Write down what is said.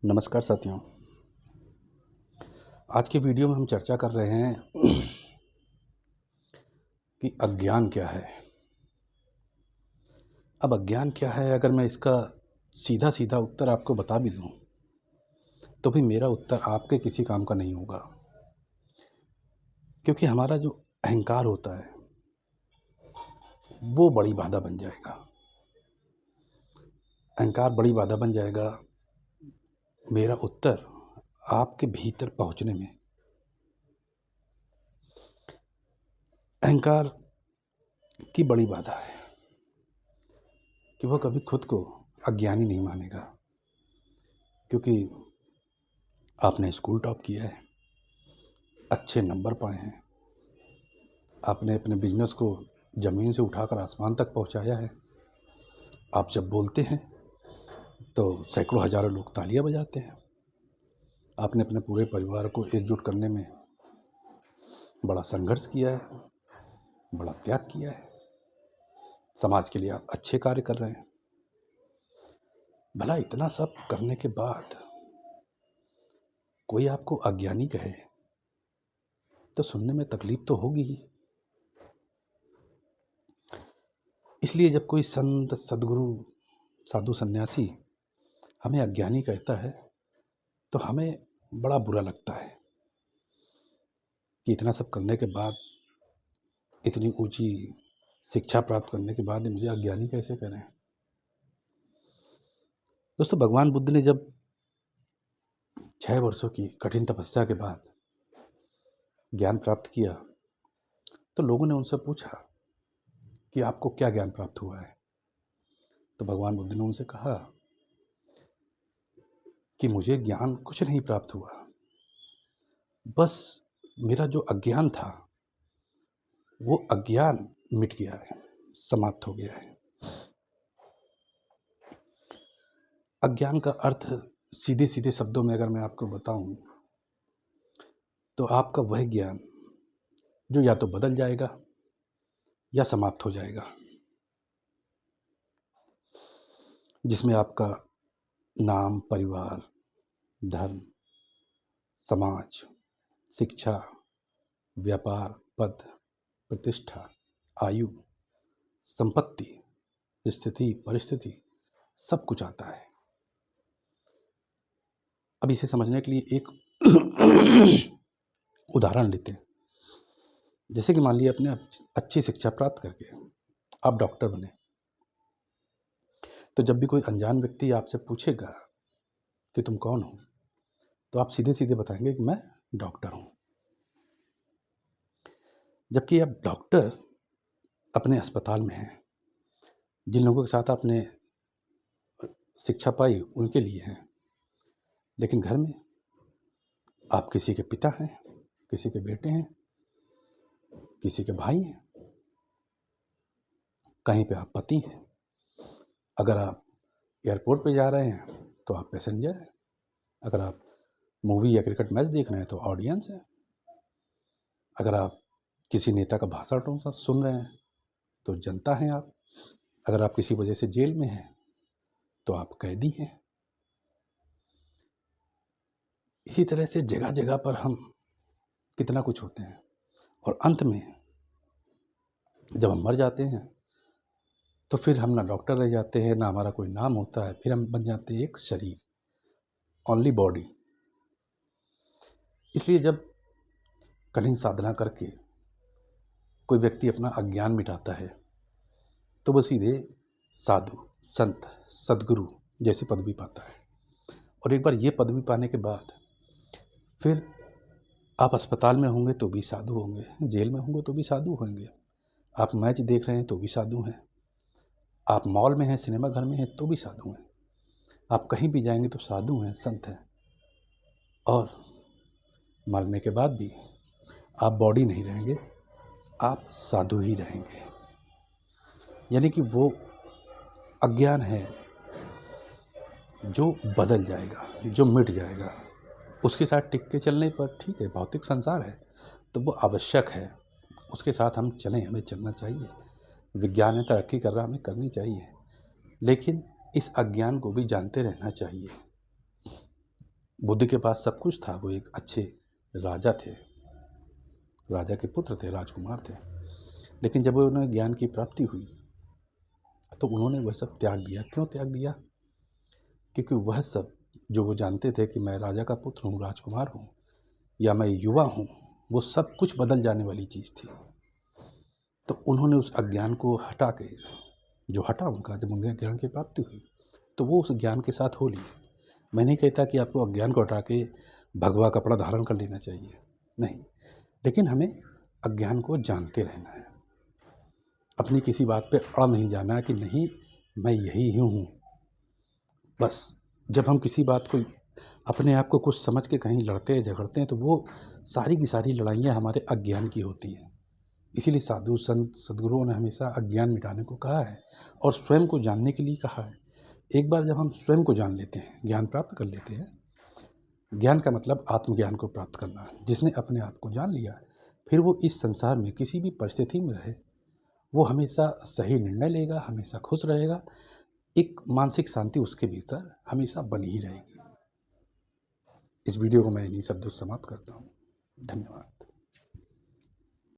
नमस्कार साथियों। आज के वीडियो में हम चर्चा कर रहे हैं कि अज्ञान क्या है। अब अज्ञान क्या है, अगर मैं इसका सीधा सीधा उत्तर आपको बता भी दूं तो भी मेरा उत्तर आपके किसी काम का नहीं होगा, क्योंकि हमारा जो अहंकार होता है वो बड़ी बाधा बन जाएगा। अहंकार बड़ी बाधा बन जाएगा मेरा उत्तर आपके भीतर पहुंचने में। अहंकार की बड़ी बाधा है कि वह कभी खुद को अज्ञानी नहीं मानेगा, क्योंकि आपने स्कूल टॉप किया है, अच्छे नंबर पाए हैं, आपने अपने बिजनेस को ज़मीन से उठाकर आसमान तक पहुंचाया है। आप जब बोलते हैं तो सैकड़ों हज़ारों लोग तालियां बजाते हैं। आपने अपने पूरे परिवार को एकजुट करने में बड़ा संघर्ष किया है, बड़ा त्याग किया है। समाज के लिए आप अच्छे कार्य कर रहे हैं। भला इतना सब करने के बाद कोई आपको अज्ञानी कहे तो सुनने में तकलीफ तो होगी ही। इसलिए जब कोई संत, सदगुरु, साधु, सन्यासी हमें अज्ञानी कहता है तो हमें बड़ा बुरा लगता है कि इतना सब करने के बाद, इतनी ऊंची शिक्षा प्राप्त करने के बाद मुझे अज्ञानी कैसे कह रहे हैं। दोस्तों, भगवान बुद्ध ने जब 6 वर्षों की कठिन तपस्या के बाद ज्ञान प्राप्त किया तो लोगों ने उनसे पूछा कि आपको क्या ज्ञान प्राप्त हुआ है। तो भगवान बुद्ध ने उनसे कहा कि मुझे ज्ञान कुछ नहीं प्राप्त हुआ, बस मेरा जो अज्ञान था वो अज्ञान मिट गया है, समाप्त हो गया है। अज्ञान का अर्थ सीधे सीधे शब्दों में अगर मैं आपको बताऊं तो आपका वह ज्ञान जो या तो बदल जाएगा या समाप्त हो जाएगा, जिसमें आपका नाम, परिवार, धर्म, समाज, शिक्षा, व्यापार, पद, प्रतिष्ठा, आयु, संपत्ति, स्थिति, परिस्थिति, सब कुछ आता है। अब इसे समझने के लिए एक उदाहरण लेते हैं। जैसे कि मान लीजिए आपने अच्छी शिक्षा प्राप्त करके आप डॉक्टर बने, तो जब भी कोई अनजान व्यक्ति आपसे पूछेगा कि तुम कौन हो, तो आप सीधे सीधे बताएंगे कि मैं डॉक्टर हूं। जबकि अब डॉक्टर अपने अस्पताल में हैं, जिन लोगों के साथ आपने शिक्षा पाई उनके लिए हैं, लेकिन घर में आप किसी के पिता हैं, किसी के बेटे हैं, किसी के भाई हैं, कहीं पे आप पति हैं। अगर आप एयरपोर्ट पे जा रहे हैं तो आप पैसेंजर हैं। अगर आप मूवी या क्रिकेट मैच देख रहे हैं तो ऑडियंस है। अगर आप किसी नेता का भाषण सुन रहे हैं तो जनता हैं आप। अगर आप किसी वजह से जेल में हैं तो आप कैदी हैं। इसी तरह से जगह जगह पर हम कितना कुछ होते हैं, और अंत में जब हम मर जाते हैं तो फिर हम ना डॉक्टर रह जाते हैं, ना हमारा कोई नाम होता है, फिर हम बन जाते हैं एक शरीर, ओनली बॉडी। इसलिए जब कठिन साधना करके कोई व्यक्ति अपना अज्ञान मिटाता है तो वो सीधे साधु, संत, सदगुरु जैसी पदवी पाता है। और एक बार ये पदवी पाने के बाद फिर आप अस्पताल में होंगे तो भी साधु होंगे, जेल में होंगे तो भी साधु होंगे, आप मैच देख रहे हैं तो भी साधु हैं, आप मॉल में हैं, सिनेमा घर में हैं तो भी साधु हैं, आप कहीं भी जाएंगे तो साधु हैं, संत हैं। और मरने के बाद भी आप बॉडी नहीं रहेंगे, आप साधु ही रहेंगे। यानी कि वो अज्ञान है जो बदल जाएगा, जो मिट जाएगा। उसके साथ टिक के चलने पर ठीक है, भौतिक संसार है तो वो आवश्यक है, उसके साथ हम चलें, हमें चलना चाहिए। विज्ञान ने तरक्की कर रहा, हमें करनी चाहिए, लेकिन इस अज्ञान को भी जानते रहना चाहिए। बुद्ध के पास सब कुछ था, वो एक अच्छे राजा थे, राजा के पुत्र थे, राजकुमार थे। लेकिन जब उन्हें ज्ञान की प्राप्ति हुई तो उन्होंने वह सब त्याग दिया। क्यों त्याग दिया? क्योंकि वह सब जो वो जानते थे कि मैं राजा का पुत्र हूँ, राजकुमार हूँ, या मैं युवा हूँ, वो सब कुछ बदल जाने वाली चीज़ थी। तो उन्होंने उस अज्ञान को हटा के, जो हटा उनका, जब उन्हें ज्ञान की प्राप्ति हुई तो वो उस ज्ञान के साथ हो लिए। मैं नहीं कहता कि आपको अज्ञान को हटा के भगवा कपड़ा धारण कर लेना चाहिए, नहीं, लेकिन हमें अज्ञान को जानते रहना है। अपनी किसी बात पे अड़ नहीं जाना है कि नहीं मैं यही हूँ। बस जब हम किसी बात को, अपने आप को कुछ समझ के कहीं लड़ते हैं, झगड़ते हैं, तो वो सारी की सारी लड़ाइयाँ हमारे अज्ञान की होती हैं। इसीलिए साधु संत सद्गुरुओं ने हमेशा अज्ञान मिटाने को कहा है और स्वयं को जानने के लिए कहा है। एक बार जब हम स्वयं को जान लेते हैं, ज्ञान प्राप्त कर लेते हैं, ज्ञान का मतलब आत्मज्ञान को प्राप्त करना। जिसने अपने आप को जान लिया, फिर वो इस संसार में किसी भी परिस्थिति में रहे, वो हमेशा सही निर्णय लेगा, हमेशा खुश रहेगा। एक मानसिक शांति उसके भीतर हमेशा बनी ही रहेगी। इस वीडियो को मैं इन्हीं शब्दों से समाप्त करता हूँ। धन्यवाद।